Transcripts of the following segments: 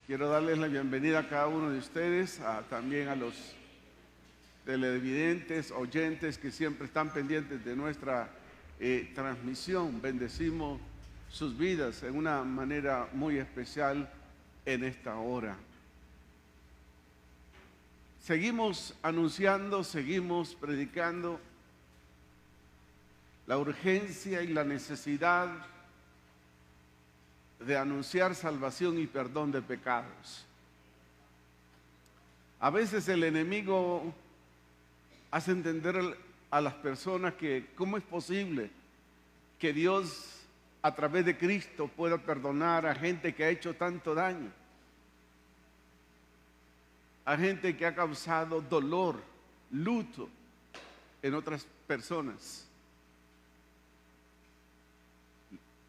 Quiero darles la bienvenida a cada uno de ustedes, también a los televidentes, oyentes que siempre están pendientes de nuestra transmisión. Bendecimos sus vidas en una manera muy especial en esta hora. Seguimos anunciando, seguimos predicando la urgencia y la necesidad de anunciar salvación y perdón de pecados. A veces el enemigo hace entender a las personas que cómo es posible que Dios a través de Cristo pueda perdonar a gente que ha hecho tanto daño, a gente que ha causado dolor, luto en otras personas.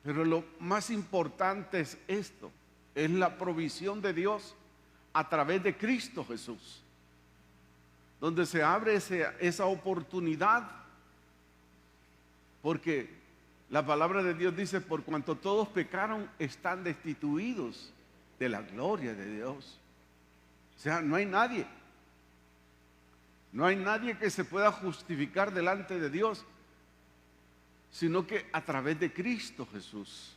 Pero lo más importante es esto, es la provisión de Dios a través de Cristo Jesús, donde se abre esa oportunidad, porque la palabra de Dios dice: por cuanto todos pecaron, están destituidos de la gloria de Dios. O sea, no hay nadie que se pueda justificar delante de Dios, sino que a través de Cristo Jesús.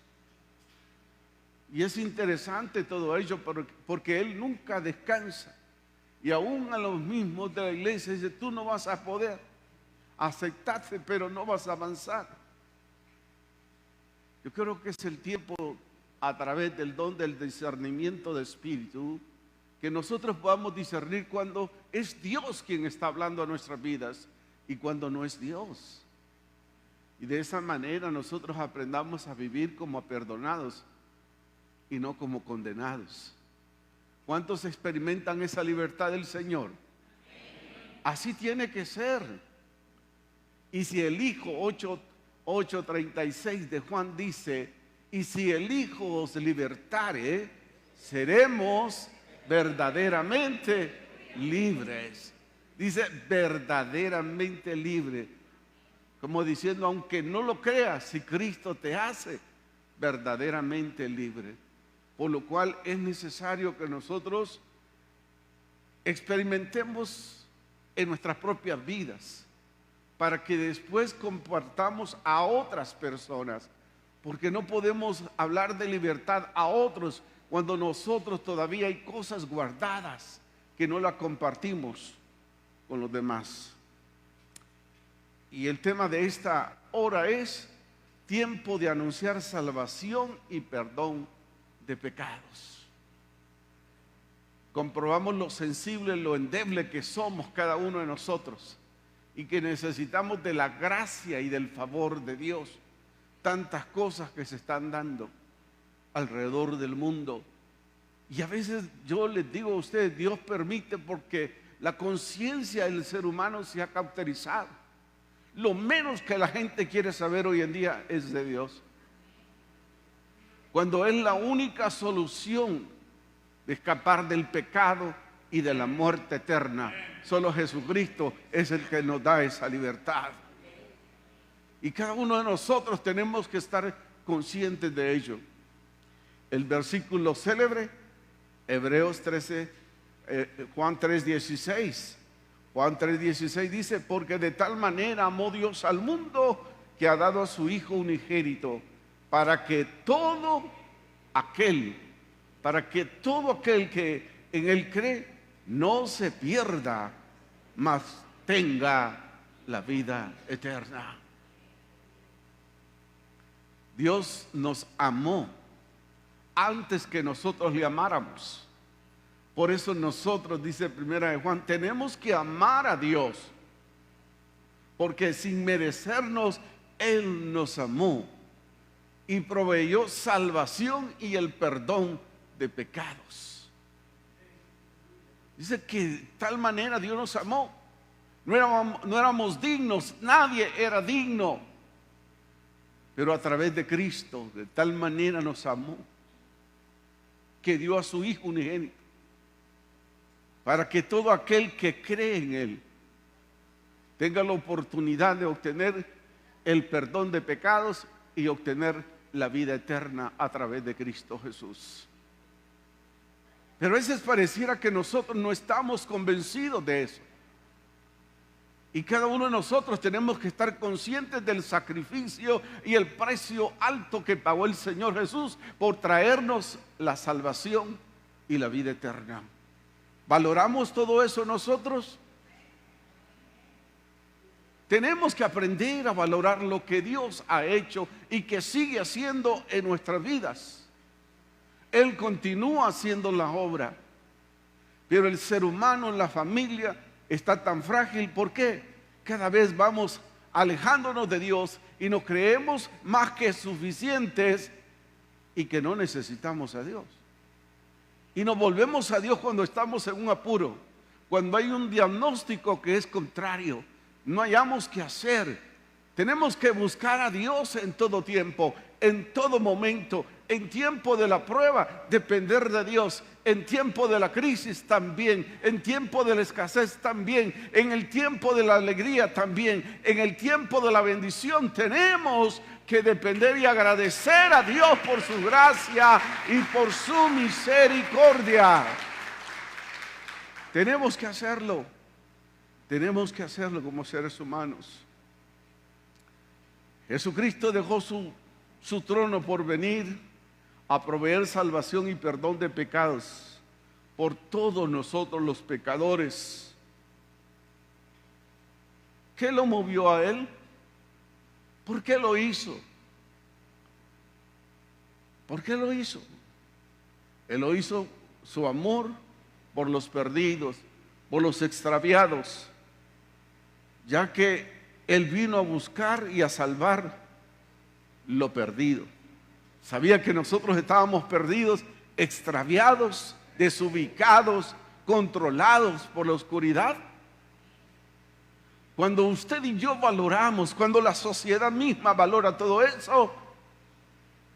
Y es interesante todo ello porque Él nunca descansa. Y aún a los mismos de la iglesia dice: tú no vas a poder, aceptarte, pero no vas a avanzar. Yo creo que es el tiempo, a través del don del discernimiento de espíritu, que nosotros podamos discernir cuando es Dios quien está hablando a nuestras vidas y cuando no es Dios. Y de esa manera nosotros aprendamos a vivir como perdonados y no como condenados. ¿Cuántos experimentan esa libertad del Señor? Así tiene que ser. Y si el Hijo, 8:36 de Juan dice: y si el Hijo os libertare, seremos verdaderamente libres. Dice verdaderamente libre. Como diciendo, aunque no lo creas, si Cristo te hace verdaderamente libre. Por lo cual es necesario que nosotros experimentemos en nuestras propias vidas, para que después compartamos a otras personas, porque no podemos hablar de libertad a otros cuando nosotros todavía hay cosas guardadas que no las compartimos con los demás. Y el tema de esta hora es tiempo de anunciar salvación y perdón de pecados. Comprobamos lo sensible, lo endeble que somos cada uno de nosotros, y que necesitamos de la gracia y del favor de Dios. Tantas cosas que se están dando alrededor del mundo, y a veces yo les digo a ustedes, Dios permite porque la conciencia del ser humano se ha cauterizado. Lo menos que la gente quiere saber hoy en día es de Dios, cuando es la única solución de escapar del pecado y de la muerte eterna. Solo Jesucristo es el que nos da esa libertad, y cada uno de nosotros tenemos que estar conscientes de ello. El versículo célebre, Hebreos 13, Juan 3:16. Juan 3:16 dice: porque de tal manera amó Dios al mundo, que ha dado a su Hijo unigénito, para que todo aquel que en Él cree no se pierda, mas tenga la vida eterna. Dios nos amó antes que nosotros le amáramos. Por eso nosotros, dice Primera de Juan, tenemos que amar a Dios, porque sin merecernos Él nos amó y proveyó salvación y el perdón de pecados. Dice que de tal manera Dios nos amó. No éramos dignos, nadie era digno, pero a través de Cristo de tal manera nos amó que dio a su Hijo unigénito, para que todo aquel que cree en Él tenga la oportunidad de obtener el perdón de pecados y obtener la vida eterna a través de Cristo Jesús. Pero a veces pareciera que nosotros no estamos convencidos de eso. Y cada uno de nosotros tenemos que estar conscientes del sacrificio y el precio alto que pagó el Señor Jesús por traernos la salvación y la vida eterna. ¿Valoramos todo eso nosotros? Tenemos que aprender a valorar lo que Dios ha hecho y que sigue haciendo en nuestras vidas. Él continúa haciendo la obra, pero el ser humano en la familia está tan frágil. ¿Por qué? Cada vez vamos alejándonos de Dios y nos creemos más que suficientes y que no necesitamos a Dios. Y nos volvemos a Dios cuando estamos en un apuro, cuando hay un diagnóstico que es contrario, no hayamos qué hacer. Tenemos que buscar a Dios en todo tiempo, en todo momento. En tiempo de la prueba, depender de Dios. En tiempo de la crisis también. En tiempo de la escasez también. En el tiempo de la alegría también. En el tiempo de la bendición tenemos que depender y agradecer a Dios por su gracia y por su misericordia. Tenemos que hacerlo. Tenemos que hacerlo como seres humanos. Jesucristo dejó su trono por venir a proveer salvación y perdón de pecados por todos nosotros los pecadores. ¿Qué lo movió a Él? ¿Por qué lo hizo? ¿Por qué lo hizo? Él lo hizo su amor por los perdidos, por los extraviados, ya que Él vino a buscar y a salvar lo perdido. Sabía que nosotros estábamos perdidos, extraviados, desubicados, controlados por la oscuridad. Cuando usted y yo valoramos, cuando la sociedad misma valora todo eso,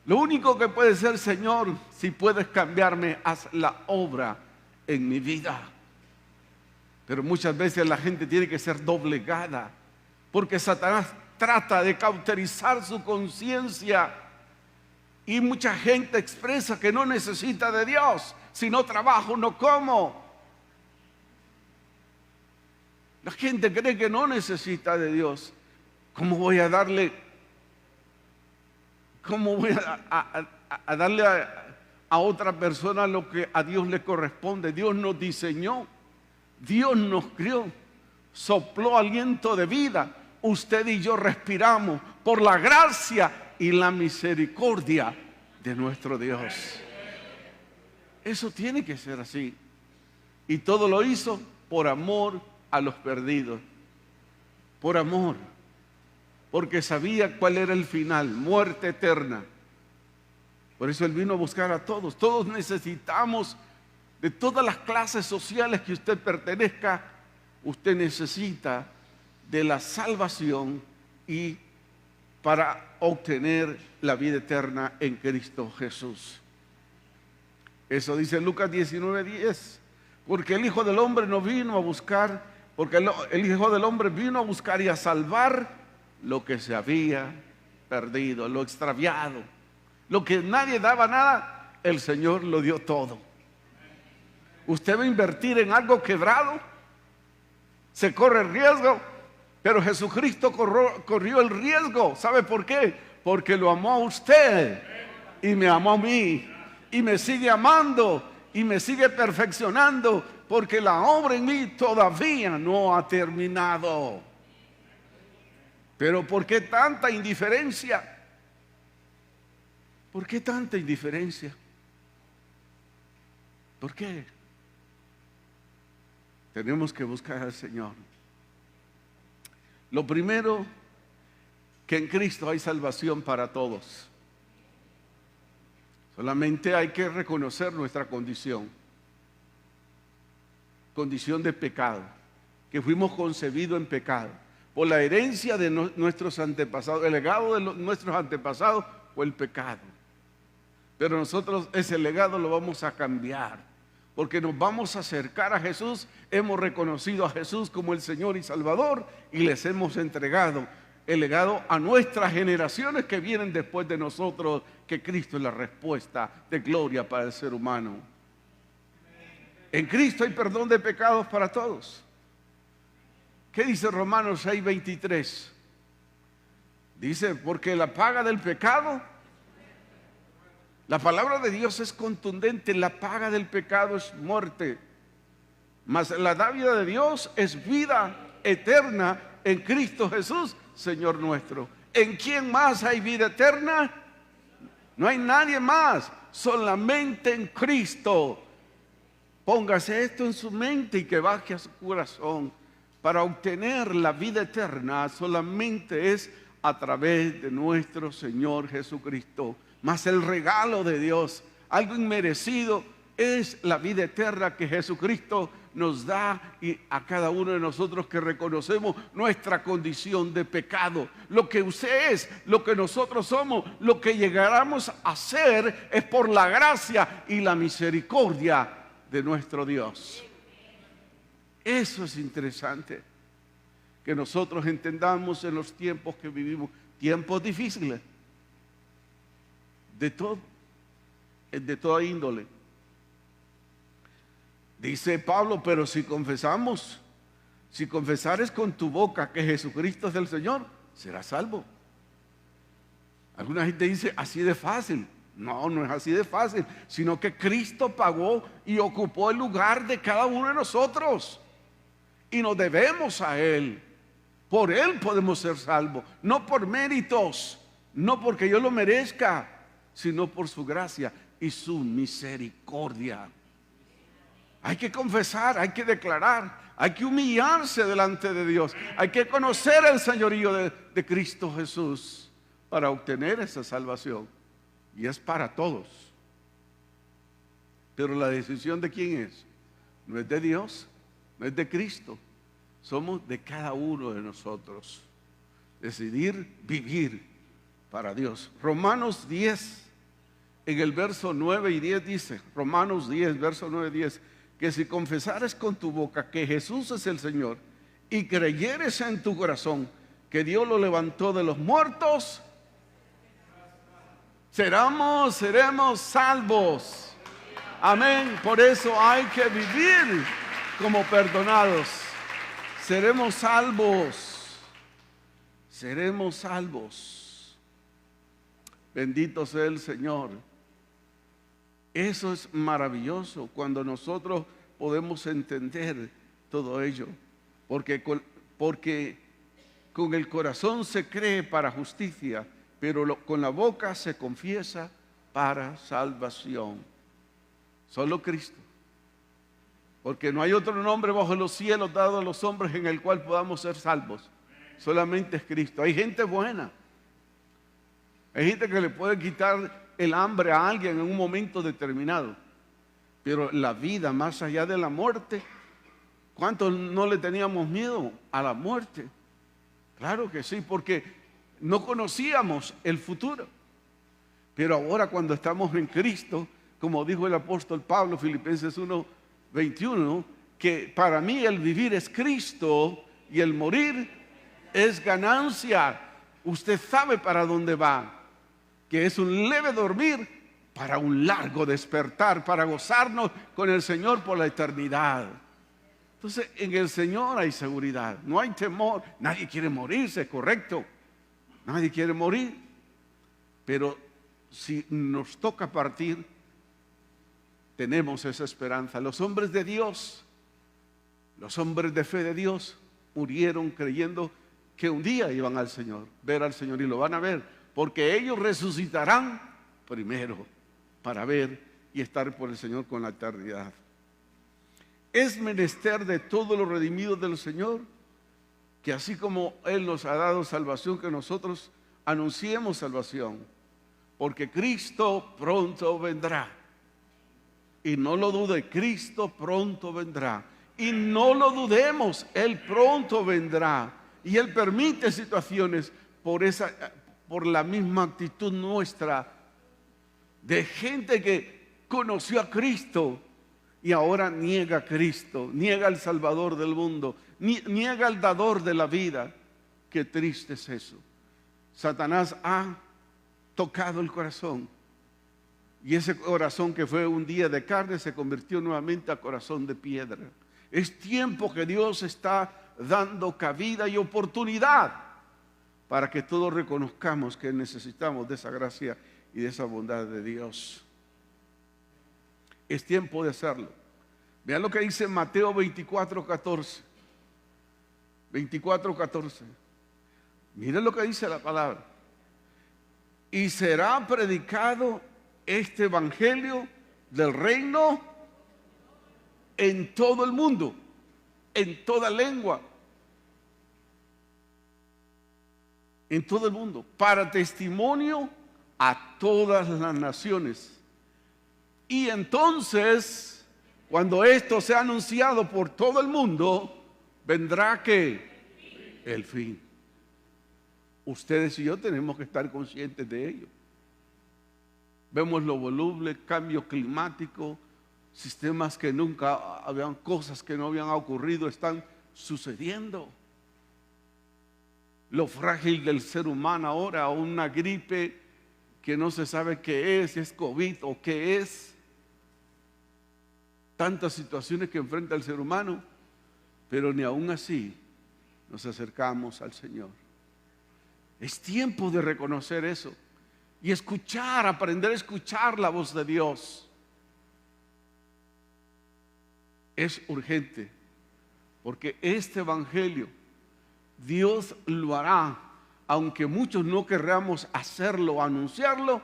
lo único que puede ser: Señor, si puedes cambiarme, haz la obra en mi vida. Pero muchas veces la gente tiene que ser doblegada, porque Satanás trata de cauterizar su conciencia. Y mucha gente expresa que no necesita de Dios. Si no trabajo, no como. La gente cree que no necesita de Dios. ¿Cómo voy a darle? ¿Cómo voy a darle a otra persona lo que a Dios le corresponde? Dios nos diseñó. Dios nos crió. Sopló aliento de vida. Usted y yo respiramos por la gracia y la misericordia de nuestro Dios. Eso tiene que ser así. Y todo lo hizo por amor a los perdidos. Por amor. Porque sabía cuál era el final: muerte eterna. Por eso Él vino a buscar a todos. Todos necesitamos, de todas las clases sociales que usted pertenezca, usted necesita de la salvación y para obtener la vida eterna en Cristo Jesús. Eso dice Lucas 19:10. Porque el Hijo del Hombre no vino a buscar, porque el Hijo del Hombre vino a buscar y a salvar lo que se había perdido, lo extraviado. Lo que nadie daba nada, el Señor lo dio todo. Usted va a invertir en algo quebrado, se corre riesgo, pero Jesucristo corrió el riesgo. ¿Sabe por qué? Porque lo amó a usted y me amó a mí y me sigue amando y me sigue perfeccionando, porque la obra en mí todavía no ha terminado. Pero ¿por qué tanta indiferencia? ¿Por qué tanta indiferencia? ¿Por qué? Tenemos que buscar al Señor. Lo primero, que en Cristo hay salvación para todos. Solamente hay que reconocer nuestra condición de pecado, que fuimos concebidos en pecado, por la herencia de nuestros antepasados. El legado de nuestros antepasados fue el pecado. Pero nosotros ese legado lo vamos a cambiar, porque nos vamos a acercar a Jesús. Hemos reconocido a Jesús como el Señor y Salvador y les hemos entregado el legado a nuestras generaciones que vienen después de nosotros, que Cristo es la respuesta de gloria para el ser humano. En Cristo hay perdón de pecados para todos. ¿Qué dice Romanos 6:23? Dice, porque la paga del pecado, la palabra de Dios es contundente, la paga del pecado es muerte, mas la dádiva de Dios es vida eterna en Cristo Jesús, Señor nuestro. ¿En quién más hay vida eterna? No hay nadie más, solamente en Cristo. Póngase esto en su mente y que baje a su corazón. Para obtener la vida eterna solamente es a través de nuestro Señor Jesucristo. Mas el regalo de Dios, algo inmerecido, es la vida eterna que Jesucristo nos da y a cada uno de nosotros que reconocemos nuestra condición de pecado. Lo que usted es, lo que nosotros somos, lo que llegaremos a ser es por la gracia y la misericordia de nuestro Dios. Eso es interesante, que nosotros entendamos en los tiempos que vivimos, tiempos difíciles, de toda índole. Dice Pablo, pero si confesares con tu boca que Jesucristo es el Señor, serás salvo. Alguna gente dice, así de fácil. No, no es así de fácil, sino que Cristo pagó y ocupó el lugar de cada uno de nosotros. Y nos debemos a Él. Por Él podemos ser salvos, no por méritos, no porque yo lo merezca, sino por su gracia y su misericordia. Hay que confesar, hay que declarar, hay que humillarse delante de Dios, hay que conocer el señorío de Cristo Jesús para obtener esa salvación. Y es para todos. Pero la decisión ¿de quién es? No es de Dios, no es de Cristo. Somos de cada uno de nosotros. Decidir vivir para Dios. Romanos 10, en el verso 9 y 10 dice, Romanos 10, verso 9 y 10, que si confesares con tu boca que Jesús es el Señor y creyeres en tu corazón que Dios lo levantó de los muertos, seremos salvos. Amén. Por eso hay que vivir como perdonados. Seremos salvos. Seremos salvos. Bendito sea el Señor. Eso es maravilloso cuando nosotros podemos entender todo ello. Porque con el corazón se cree para justicia, pero con la boca se confiesa para salvación. Solo Cristo. Porque no hay otro nombre bajo los cielos dado a los hombres en el cual podamos ser salvos. Solamente es Cristo. Hay gente buena. Hay gente que le puede quitar el hambre a alguien en un momento determinado. Pero la vida más allá de la muerte, ¿cuántos no le teníamos miedo a la muerte? Claro que sí, porque no conocíamos el futuro. Pero ahora cuando estamos en Cristo, como dijo el apóstol Pablo, Filipenses 1:21, que para mí el vivir es Cristo y el morir es ganancia. Usted sabe para dónde va, que es un leve dormir para un largo despertar, para gozarnos con el Señor por la eternidad. Entonces, en el Señor hay seguridad, no hay temor. Nadie quiere morirse, correcto. Nadie quiere morir. Pero si nos toca partir, tenemos esa esperanza. Los hombres de Dios, los hombres de fe de Dios, murieron creyendo que un día iban al Señor, ver al Señor, y lo van a ver, porque ellos resucitarán primero para ver y estar por el Señor con la eternidad. Es menester de todos los redimidos del Señor que así como Él nos ha dado salvación, que nosotros anunciemos salvación, porque Cristo pronto vendrá. Y no lo dude, Cristo pronto vendrá. Y no lo dudemos, Él pronto vendrá. Y Él permite situaciones por la misma actitud nuestra, de gente que conoció a Cristo y ahora niega a Cristo, niega al Salvador del mundo, niega al dador de la vida. Qué triste es eso. Satanás ha tocado el corazón Y ese corazón que fue un día de carne se convirtió nuevamente a corazón de piedra. Es tiempo que Dios está dando cabida y oportunidad para que todos reconozcamos que necesitamos de esa gracia y de esa bondad de Dios. Es tiempo de hacerlo. Vean lo que dice Mateo 24:14. 24:14. Miren lo que dice la palabra. Y será predicado este evangelio del reino en todo el mundo, en toda lengua, en todo el mundo, para testimonio a todas las naciones. Y entonces, cuando esto sea anunciado por todo el mundo, vendrá ¿qué? El fin. Ustedes y yo tenemos que estar conscientes de ello. Vemos lo voluble, cambio climático, sistemas que nunca habían, cosas que no habían ocurrido, están sucediendo. Lo frágil del ser humano ahora, una gripe que no se sabe qué es COVID o qué es. Tantas situaciones que enfrenta el ser humano, pero ni aún así nos acercamos al Señor. Es tiempo de reconocer eso y escuchar, aprender a escuchar la voz de Dios. Es urgente, porque este evangelio Dios lo hará, aunque muchos no querramos hacerlo o anunciarlo.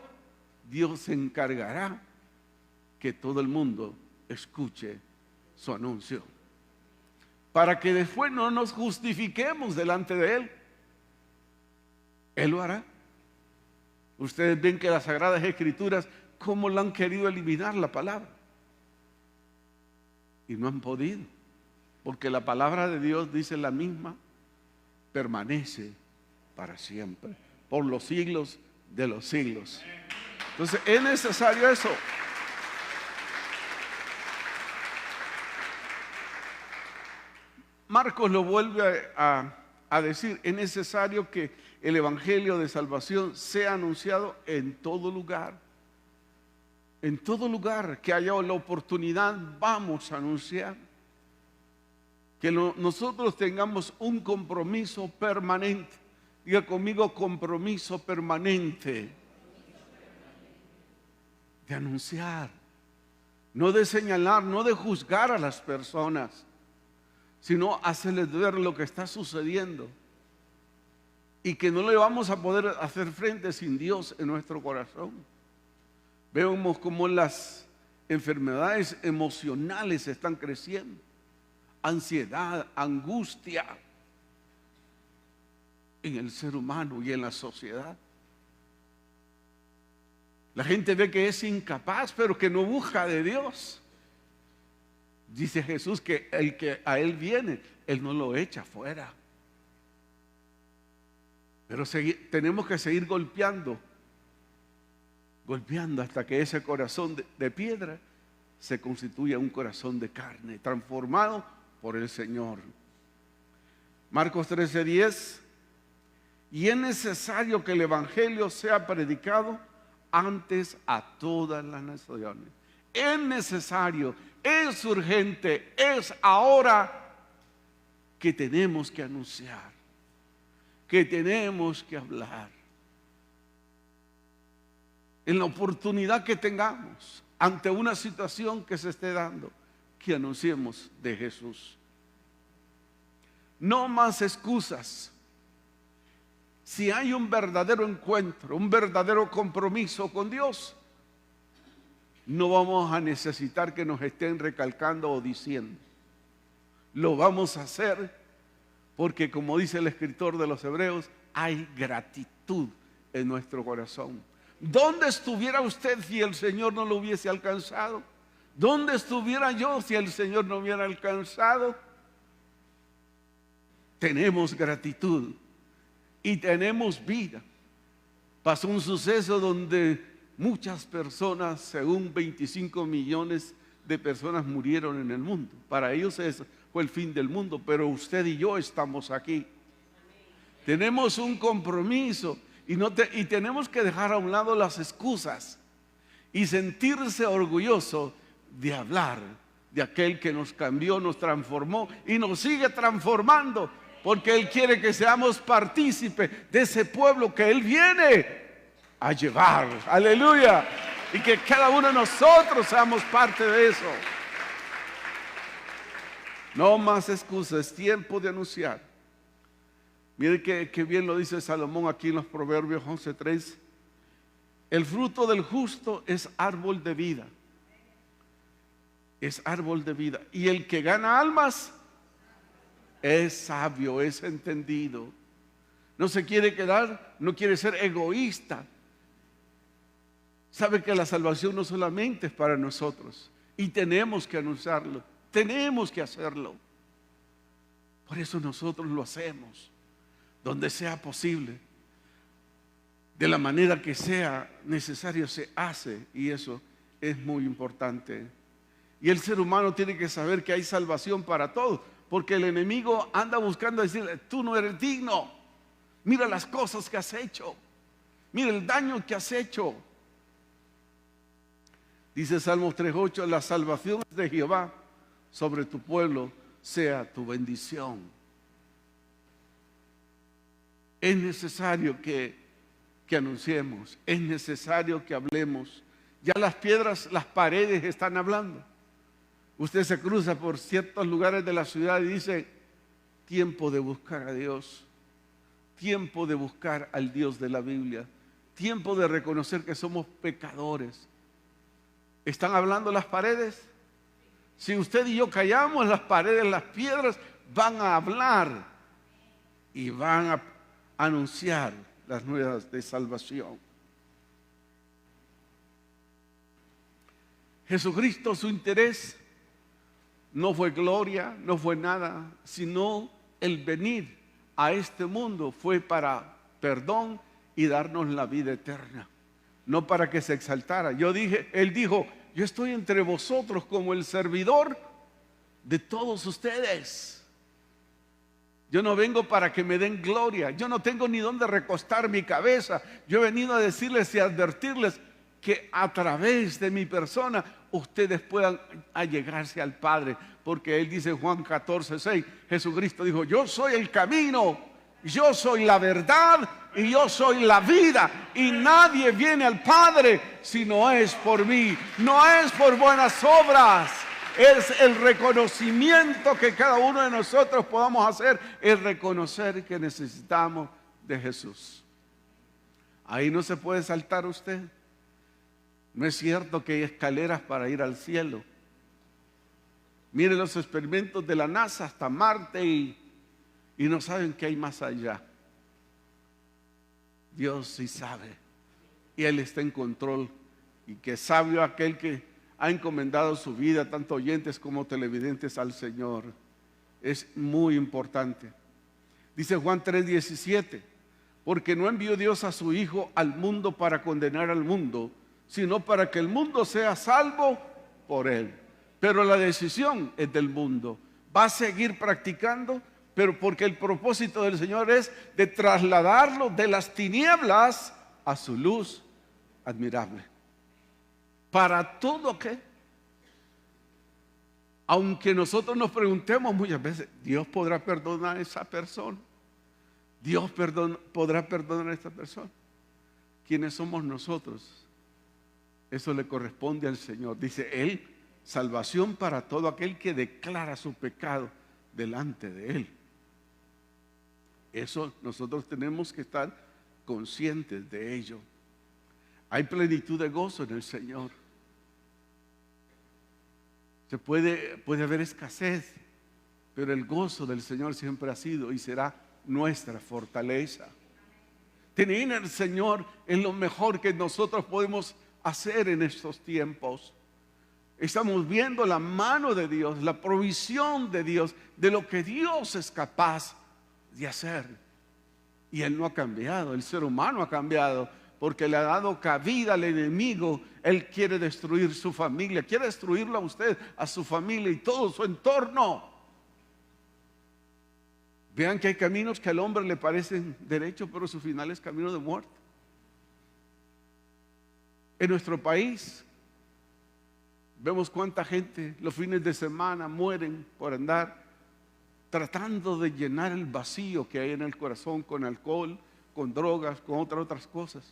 Dios se encargará que todo el mundo escuche su anuncio, para que después no nos justifiquemos delante de Él. Él lo hará. Ustedes ven que las Sagradas Escrituras, cómo la han querido eliminar la palabra, y no han podido, porque la palabra de Dios dice la misma, permanece para siempre, por los siglos de los siglos. Entonces es necesario eso. Marcos lo vuelve a decir, es necesario que el evangelio de salvación sea anunciado en todo lugar. En todo lugar que haya la oportunidad, vamos a anunciar. Que nosotros tengamos un compromiso permanente. Diga conmigo, compromiso permanente. De anunciar, no de señalar, no de juzgar a las personas, sino hacerles ver lo que está sucediendo y que no le vamos a poder hacer frente sin Dios en nuestro corazón. Vemos cómo las enfermedades emocionales están creciendo, ansiedad, angustia en el ser humano y en la sociedad. La gente ve que es incapaz, pero que no busca de Dios. Dice Jesús que el que a Él viene, Él no lo echa fuera. Pero tenemos que seguir golpeando hasta que ese corazón de piedra se constituya un corazón de carne, transformado por el Señor. Marcos 13:10. Y es necesario que el evangelio sea predicado antes a todas las naciones. Es necesario, es urgente, es ahora que tenemos que anunciar, que tenemos que hablar. En la oportunidad que tengamos, ante una situación que se esté dando, que anunciemos de Jesús. No más excusas. Si hay un verdadero encuentro, un verdadero compromiso con Dios, no vamos a necesitar que nos estén recalcando o diciendo. Lo vamos a hacer porque, como dice el escritor de los Hebreos, hay gratitud en nuestro corazón. ¿Dónde estuviera usted si el Señor no lo hubiese alcanzado? ¿Dónde estuviera yo si el Señor no hubiera alcanzado? Tenemos gratitud y tenemos vida. Pasó un suceso donde muchas personas, según 25 millones de personas murieron en el mundo. Para ellos ese fue el fin del mundo, pero usted y yo estamos aquí. Tenemos un compromiso y tenemos que dejar a un lado las excusas y sentirse orgulloso de hablar de aquel que nos cambió, nos transformó y nos sigue transformando, porque Él quiere que seamos partícipes de ese pueblo que Él viene a llevar. Aleluya. Y que cada uno de nosotros seamos parte de eso. No más excusas, es tiempo de anunciar. Mire que bien lo dice Salomón aquí en los Proverbios 11:3. El fruto del justo es árbol de vida. Es árbol de vida. Y el que gana almas es sabio, es entendido. No se quiere quedar, no quiere ser egoísta. Sabe que la salvación no solamente es para nosotros. Y tenemos que anunciarlo. Tenemos que hacerlo. Por eso nosotros lo hacemos. Donde sea posible. De la manera que sea necesario se hace. Y eso es muy importante. Y el ser humano tiene que saber que hay salvación para todos. Porque el enemigo anda buscando decirle: tú no eres digno. Mira las cosas que has hecho. Mira el daño que has hecho. Dice Salmos 3:8: la salvación es de Jehová, sobre tu pueblo sea tu bendición. Es necesario que anunciemos, es necesario que hablemos. Ya las piedras, las paredes están hablando. Usted se cruza por ciertos lugares de la ciudad y dice: tiempo de buscar a Dios, tiempo de buscar al Dios de la Biblia, tiempo de reconocer que somos pecadores. ¿Están hablando las paredes? Si usted y yo callamos, las paredes, las piedras van a hablar y van a anunciar las nuevas de salvación. Jesucristo, su interés no fue gloria, no fue nada, sino el venir a este mundo fue para perdón y darnos la vida eterna, no para que se exaltara. Él dijo: yo estoy entre vosotros como el servidor de todos ustedes. Yo no vengo para que me den gloria, yo no tengo ni dónde recostar mi cabeza. Yo he venido a decirles y advertirles que a través de mi persona ustedes puedan allegarse al Padre, porque Él dice en Juan 14:6, Jesucristo dijo: yo soy el camino, yo soy la verdad y yo soy la vida, y nadie viene al Padre si no es por mí. No es por buenas obras, es el reconocimiento que cada uno de nosotros podamos hacer, es reconocer que necesitamos de Jesús. Ahí no se puede saltar usted. No es cierto que hay escaleras para ir al cielo. Mire los experimentos de la NASA hasta Marte y no saben qué hay más allá. Dios sí sabe y Él está en control, y que sabio aquel que ha encomendado su vida, tanto oyentes como televidentes, al Señor. Es muy importante. Dice Juan 3:17: porque no envió Dios a su Hijo al mundo para condenar al mundo, sino para que el mundo sea salvo por Él. Pero la decisión es del mundo. Va a seguir practicando, pero porque el propósito del Señor es de trasladarlo de las tinieblas a su luz admirable. Para todo que, aunque nosotros nos preguntemos muchas veces: ¿Dios podrá perdonar a esa persona? ¿Dios podrá perdonar a esta persona? ¿Quiénes somos nosotros? Eso le corresponde al Señor. Dice Él: salvación para todo aquel que declara su pecado delante de Él. Eso nosotros tenemos que estar conscientes de ello. Hay plenitud de gozo en el Señor. Puede haber escasez, pero el gozo del Señor siempre ha sido y será nuestra fortaleza. Tener al Señor es lo mejor que nosotros podemos hacer en estos tiempos. Estamos viendo la mano de Dios, la provisión de Dios, de lo que Dios es capaz de hacer. Y Él no ha cambiado, el ser humano ha cambiado, porque le ha dado cabida al enemigo. Él quiere destruir su familia, quiere destruirlo a usted, a su familia y todo su entorno. Vean que hay caminos que al hombre le parecen derechos, pero su final es camino de muerte. En nuestro país vemos cuánta gente los fines de semana mueren por andar tratando de llenar el vacío que hay en el corazón con alcohol, con drogas, con otras cosas.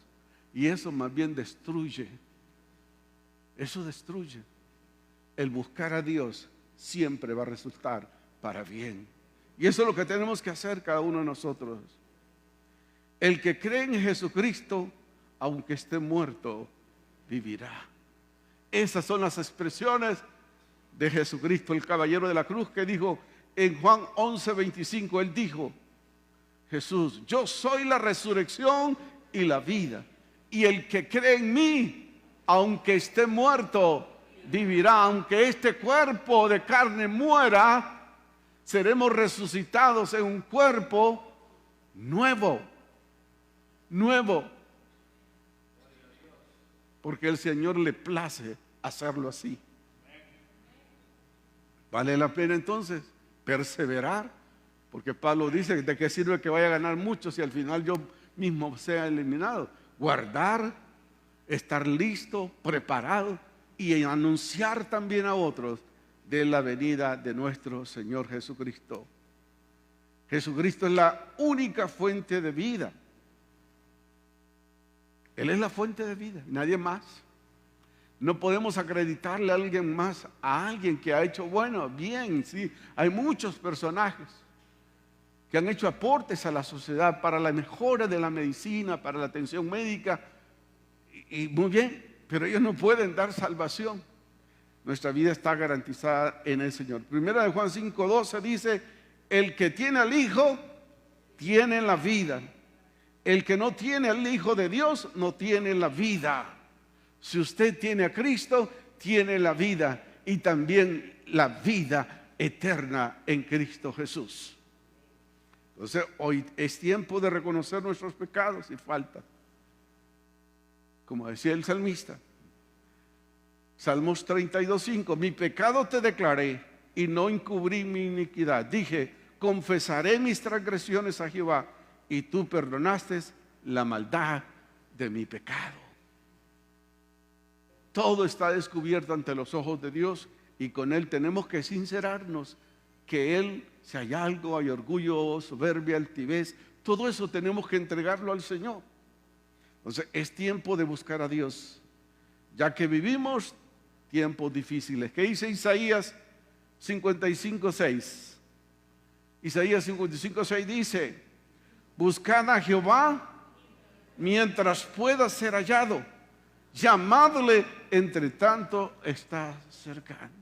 Y eso más bien destruye. Eso destruye. El buscar a Dios siempre va a resultar para bien. Y eso es lo que tenemos que hacer cada uno de nosotros. El que cree en Jesucristo, aunque esté muerto, vivirá. Esas son las expresiones de Jesucristo, el caballero de la cruz, que dijo en Juan 11:25, él dijo, Jesús, yo soy la resurrección y la vida, y el que cree en mí, aunque esté muerto, vivirá. Aunque este cuerpo de carne muera, seremos resucitados en un cuerpo nuevo, porque el Señor le place hacerlo así. Vale la pena entonces perseverar, porque Pablo dice, ¿de qué sirve que vaya a ganar mucho si al final yo mismo sea eliminado? Guardar, estar listo, preparado y anunciar también a otros de la venida de nuestro Señor Jesucristo. Jesucristo es la única fuente de vida. Él es la fuente de vida, nadie más. No podemos acreditarle a alguien más, a alguien que ha hecho bueno, bien, sí. Hay muchos personajes que han hecho aportes a la sociedad para la mejora de la medicina, para la atención médica, y muy bien, pero ellos no pueden dar salvación. Nuestra vida está garantizada en el Señor. Primera de Juan 5:12 dice, el que tiene al Hijo, tiene la vida. El que no tiene al Hijo de Dios, no tiene la vida. Si usted tiene a Cristo, tiene la vida, y también la vida eterna en Cristo Jesús. Entonces, hoy es tiempo de reconocer nuestros pecados y faltas. Como decía el salmista, Salmos 32:5, mi pecado te declaré y no encubrí mi iniquidad. Dije, confesaré mis transgresiones a Jehová, y tú perdonaste la maldad de mi pecado. Todo está descubierto ante los ojos de Dios, y con Él tenemos que sincerarnos que Él, si hay algo, hay orgullo, soberbia, altivez, todo eso tenemos que entregarlo al Señor. Entonces es tiempo de buscar a Dios, ya que vivimos tiempos difíciles. ¿Qué dice Isaías 55:6? Isaías 55:6 dice, buscad a Jehová mientras pueda ser hallado, llamadle entre tanto está cercano.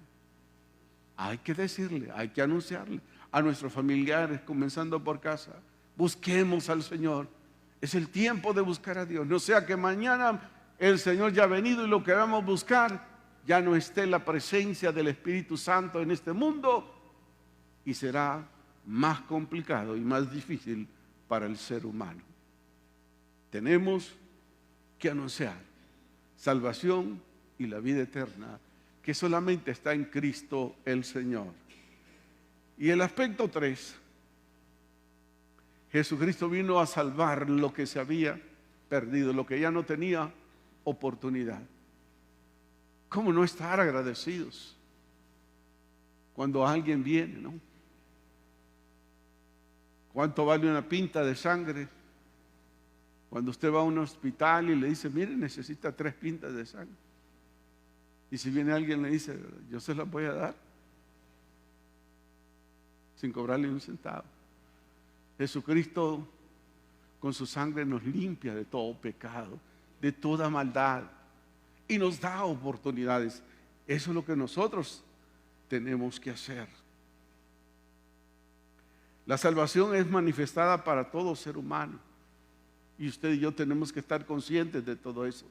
Hay que decirle, hay que anunciarle a nuestros familiares, comenzando por casa, busquemos al Señor. Es el tiempo de buscar a Dios. No sea que mañana el Señor ya ha venido y lo que vamos a buscar ya no esté la presencia del Espíritu Santo en este mundo, y será más complicado y más difícil para el ser humano. Tenemos que anunciar salvación y la vida eterna, que solamente está en Cristo el Señor. Y el aspecto 3, Jesucristo vino a salvar lo que se había perdido, lo que ya no tenía oportunidad. ¿Cómo no estar agradecidos cuando alguien viene, no? ¿Cuánto vale una pinta de sangre? Cuando usted va a un hospital y le dice, mire, necesita 3 pintas de sangre. Y si viene alguien y le dice, yo se las voy a dar, sin cobrarle un centavo. Jesucristo con su sangre nos limpia de todo pecado, de toda maldad, y nos da oportunidades. Eso es lo que nosotros tenemos que hacer. La salvación es manifestada para todo ser humano, y usted y yo tenemos que estar conscientes de todo eso.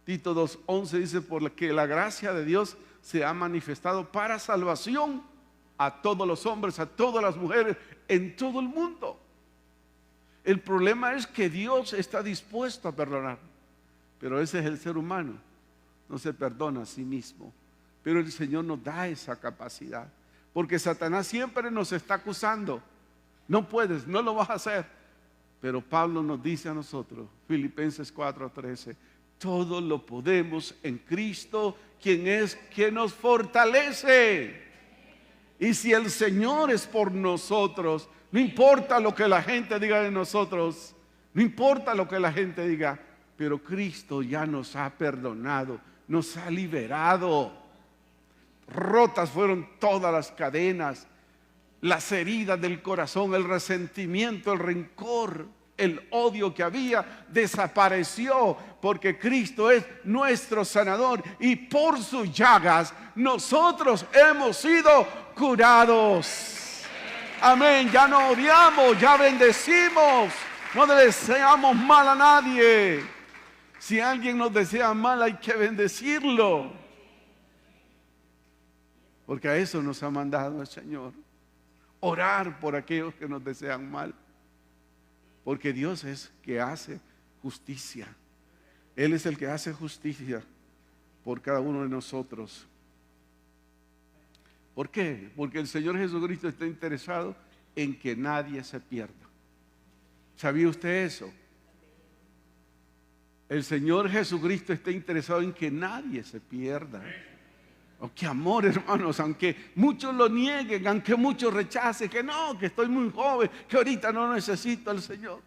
Tito 2:11 dice, porque la gracia de Dios se ha manifestado para salvación a todos los hombres, a todas las mujeres, en todo el mundo. El problema es que Dios está dispuesto a perdonar, pero ese es el ser humano, no se perdona a sí mismo. Pero el Señor nos da esa capacidad, porque Satanás siempre nos está acusando. No puedes, no lo vas a hacer. Pero Pablo nos dice a nosotros, Filipenses 4:13, Todo lo podemos en Cristo, quien es quien nos fortalece. Y si el Señor es por nosotros, no importa lo que la gente diga de nosotros, no importa lo que la gente diga, pero Cristo ya nos ha perdonado, nos ha liberado. Rotas fueron todas las cadenas, las heridas del corazón, el resentimiento, el rencor, el odio que había desapareció, porque Cristo es nuestro sanador y por sus llagas nosotros hemos sido curados. Amén. Ya no odiamos, ya bendecimos, no deseamos mal a nadie. Si alguien nos desea mal, hay que bendecirlo, porque a eso nos ha mandado el Señor, orar por aquellos que nos desean mal. Porque Dios es que hace justicia. Él es el que hace justicia por cada uno de nosotros. ¿Por qué? Porque el Señor Jesucristo está interesado en que nadie se pierda. ¿Sabía usted eso? El Señor Jesucristo está interesado en que nadie se pierda. Oh, qué amor, hermanos, aunque muchos lo nieguen, aunque muchos rechacen, que no, que estoy muy joven, que ahorita no necesito al Señor.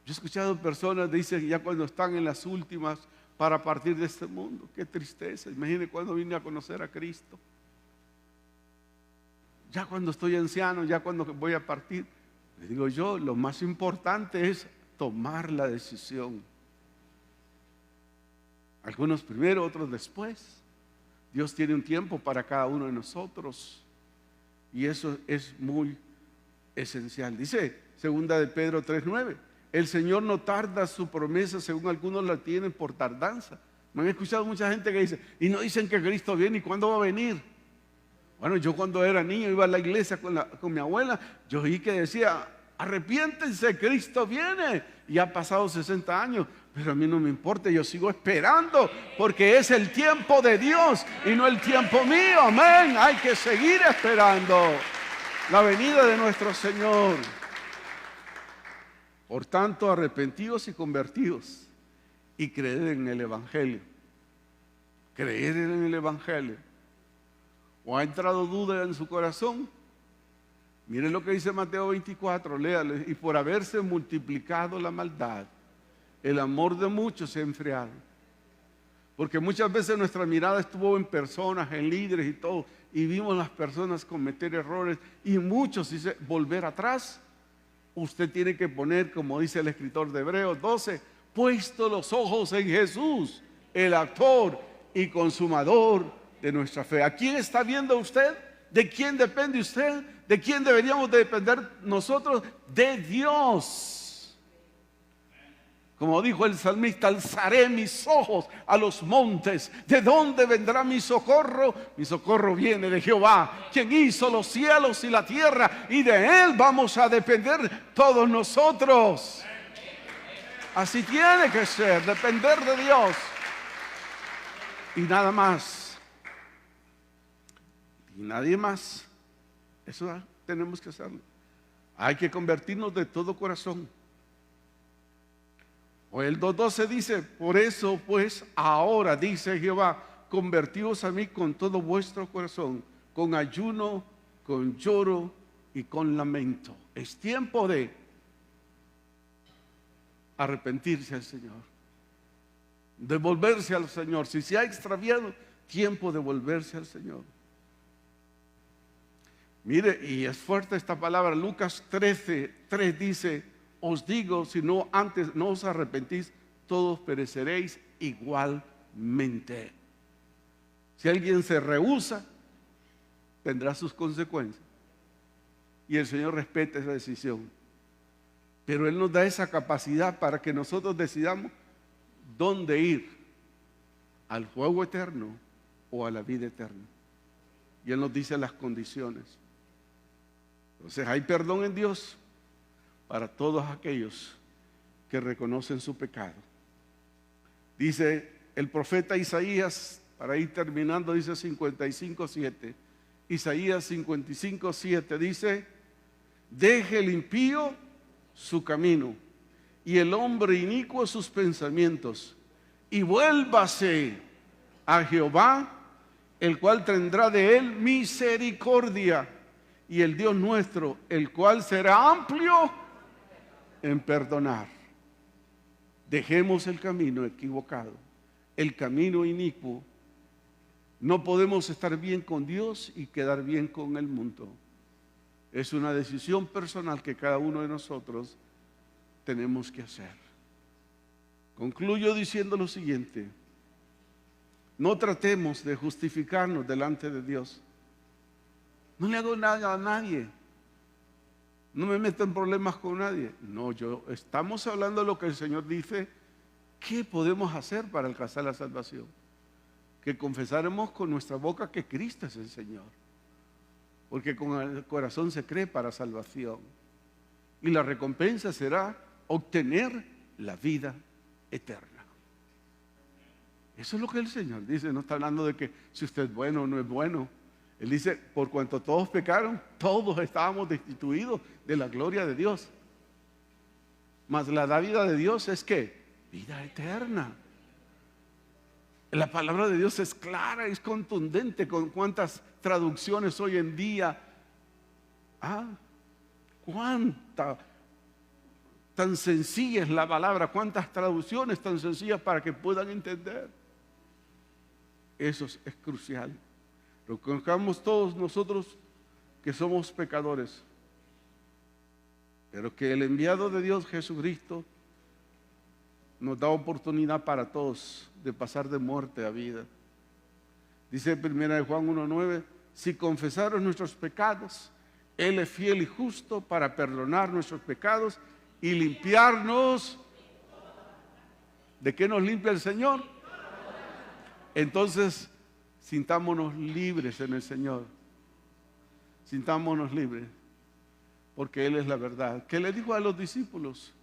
Yo he escuchado personas que dicen ya cuando están en las últimas para partir de este mundo, qué tristeza. Imagínense cuando vine a conocer a Cristo. Ya cuando estoy anciano, ya cuando voy a partir, le digo yo, lo más importante es tomar la decisión. Algunos primero, otros después. Dios tiene un tiempo para cada uno de nosotros y eso es muy esencial. Dice 2 de Pedro 3:9, el Señor no tarda su promesa, según algunos la tienen por tardanza. Me han escuchado mucha gente que dice, y no dicen que Cristo viene, ¿y cuándo va a venir? Bueno, yo cuando era niño iba a la iglesia con mi abuela, yo oí que decía, arrepiéntense, Cristo viene, y ha pasado 60 años. Pero a mí no me importa, yo sigo esperando, porque es el tiempo de Dios y no el tiempo mío. Amén. Hay que seguir esperando la venida de nuestro Señor. Por tanto, arrepentidos y convertidos y creer en el Evangelio. Creer en el Evangelio. ¿O ha entrado duda en su corazón? Miren lo que dice Mateo 24, léale. Y por haberse multiplicado la maldad, el amor de muchos se ha enfriado. Porque muchas veces nuestra mirada estuvo en personas, en líderes y todo, y vimos a las personas cometer errores, y muchos dice volver atrás. Usted tiene que poner, como dice el escritor de Hebreos 12, puesto los ojos en Jesús, el autor y consumador de nuestra fe. ¿A quién está viendo usted? ¿De quién depende usted? ¿De quién deberíamos de depender nosotros? De Dios. Como dijo el salmista, alzaré mis ojos a los montes. ¿De dónde vendrá mi socorro? Mi socorro viene de Jehová, quien hizo los cielos y la tierra, y de Él vamos a depender todos nosotros. Así tiene que ser, depender de Dios. Y nada más. Y nadie más. Eso tenemos que hacerlo. Hay que convertirnos de todo corazón. O el 2:12 dice, por eso pues ahora, dice Jehová, convertíos a mí con todo vuestro corazón, con ayuno, con lloro y con lamento. Es tiempo de arrepentirse al Señor, de volverse al Señor. Si se ha extraviado, tiempo de volverse al Señor. Mire, y es fuerte esta palabra. Lucas 13:3 dice, os digo, si no antes no os arrepentís, todos pereceréis igualmente. Si alguien se rehúsa, tendrá sus consecuencias. Y el Señor respeta esa decisión. Pero Él nos da esa capacidad para que nosotros decidamos dónde ir, al fuego eterno o a la vida eterna. Y Él nos dice las condiciones. Entonces hay perdón en Dios para todos aquellos que reconocen su pecado. Dice el profeta Isaías, para ir terminando, dice 55:7. Isaías 55:7 dice, deje el impío su camino y el hombre inicuo sus pensamientos, y vuélvase a Jehová, el cual tendrá de él misericordia, y el Dios nuestro, el cual será amplio en perdonar. Dejemos el camino equivocado, el camino inicuo. No podemos estar bien con Dios y quedar bien con el mundo. Es una decisión personal que cada uno de nosotros tenemos que hacer. Concluyo diciendo lo siguiente: no tratemos de justificarnos delante de Dios. No le hago nada a nadie. No me meto en problemas con nadie. No, estamos hablando de lo que el Señor dice. ¿Qué podemos hacer para alcanzar la salvación? Que confesaremos con nuestra boca que Cristo es el Señor. Porque con el corazón se cree para salvación. Y la recompensa será obtener la vida eterna. Eso es lo que el Señor dice. No está hablando de que si usted es bueno o no es bueno. Él dice, por cuanto todos pecaron, todos estábamos destituidos de la gloria de Dios. Mas la dádiva de Dios es que vida eterna. La palabra de Dios es clara, es contundente. Con cuántas traducciones hoy en día. Cuánta tan sencilla es la palabra, cuántas traducciones tan sencillas para que puedan entender. Eso es crucial. Reconozcamos todos nosotros que somos pecadores, pero que el enviado de Dios, Jesucristo, nos da oportunidad para todos de pasar de muerte a vida. Dice 1 Juan 1:9, si confesamos nuestros pecados, Él es fiel y justo para perdonar nuestros pecados y limpiarnos. ¿De qué nos limpia el Señor? Entonces, sintámonos libres en el Señor. Sintámonos libres, porque Él es la verdad. ¿Qué le dijo a los discípulos?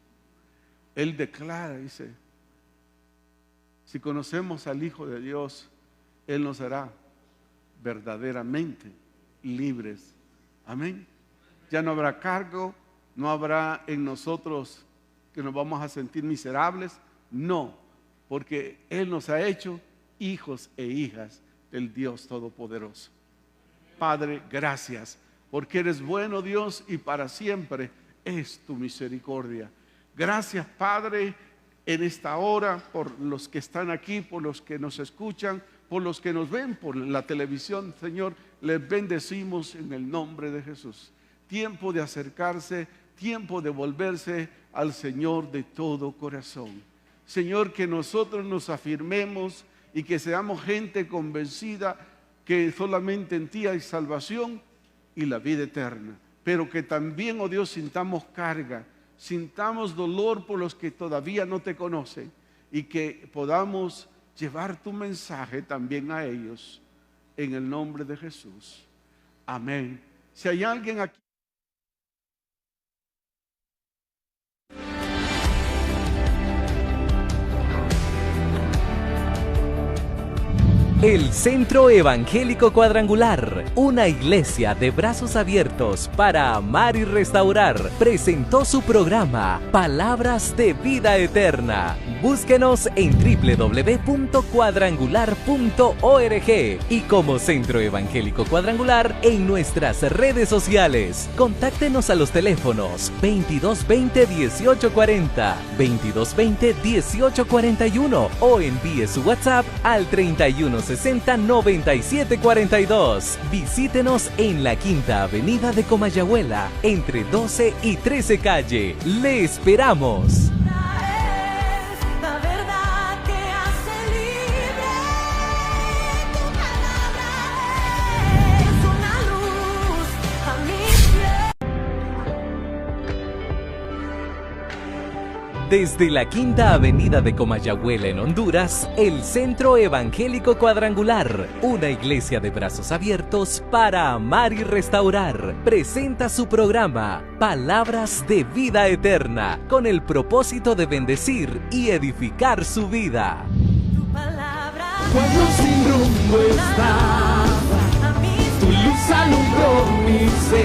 Él declara, dice, si conocemos al Hijo de Dios, Él nos hará verdaderamente libres. Amén. Ya no habrá cargo, no habrá en nosotros que nos vamos a sentir miserables. No, porque Él nos ha hecho hijos e hijas del Dios Todopoderoso. Padre, gracias, porque eres bueno, Dios, y para siempre es tu misericordia. Gracias, Padre, en esta hora, por los que están aquí, por los que nos escuchan, por los que nos ven por la televisión, Señor, les bendecimos en el nombre de Jesús. Tiempo de acercarse, tiempo de volverse al Señor de todo corazón. Señor, que nosotros nos afirmemos y que seamos gente convencida que solamente en ti hay salvación y la vida eterna. Pero que también, oh Dios, sintamos carga, sintamos dolor por los que todavía no te conocen y que podamos llevar tu mensaje también a ellos en el nombre de Jesús. Amén. Si hay alguien aquí. El Centro Evangélico Cuadrangular, una iglesia de brazos abiertos para amar y restaurar, presentó su programa Palabras de Vida Eterna. Búsquenos en www.cuadrangular.org y como Centro Evangélico Cuadrangular en nuestras redes sociales. Contáctenos a los teléfonos 2220-1840, 2220-1841 o envíe su WhatsApp al 3160-9742. Visítenos en la Quinta Avenida de Comayagüela, entre 12 y 13 calle. ¡Le esperamos! Desde la Quinta Avenida de Comayagüela en Honduras, el Centro Evangélico Cuadrangular, una iglesia de brazos abiertos para amar y restaurar, presenta su programa Palabras de Vida Eterna, con el propósito de bendecir y edificar su vida. Tu palabra, cuando sin rumbo estaba, tu luz alumbró mi ser.